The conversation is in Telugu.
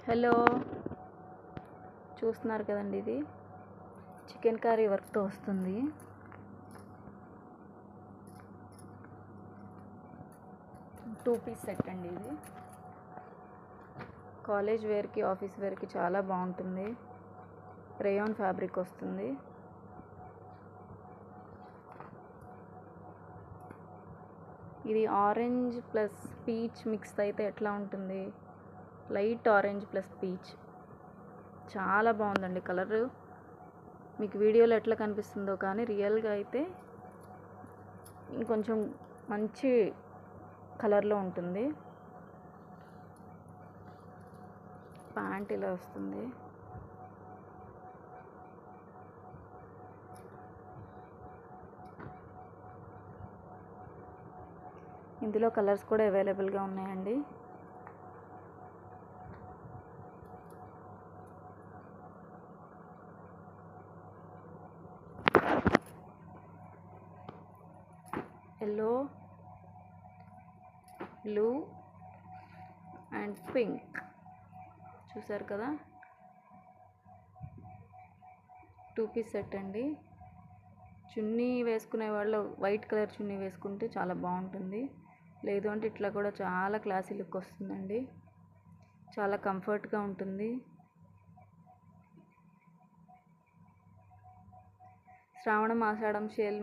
హలో, చూస్తున్నారు కదండి, ఇది చికెన్ కర్రీ వర్క్తో వస్తుంది. టూ పీస్ సెట్ అండి. ఇది కాలేజ్ వేర్కి, ఆఫీస్ వేర్కి చాలా బాగుంటుంది. రేయాన్ ఫ్యాబ్రిక్ వస్తుంది. ఇది ఆరెంజ్ ప్లస్ పీచ్ మిక్స్ అయితే ఎట్లా ఉంటుంది? లైట్ ఆరెంజ్ ప్లస్ పీచ్, చాలా బాగుందండి కలర్. మీకు వీడియోలో ఎట్లా కనిపిస్తుందో కానీ రియల్గా అయితే ఇంకొంచెం మంచి కలర్లో ఉంటుంది. ప్యాంట్ ఇలా వస్తుంది. ఇందులో కలర్స్ కూడా అవైలబుల్గా ఉన్నాయండి. ఎల్లో, బ్లూ అండ్ పింక్, చూసారు కదా. టూ పీస్ సెట్ అండి. చున్నీ వేసుకునే వాళ్ళు వైట్ కలర్ చున్నీ వేసుకుంటే చాలా బాగుంటుంది. లేదు అంటే ఇట్లా కూడా చాలా క్లాసీ లుక్ వస్తుందండి. చాలా కంఫర్ట్గా ఉంటుంది. శ్రావణం, ఆషాఢం సేల్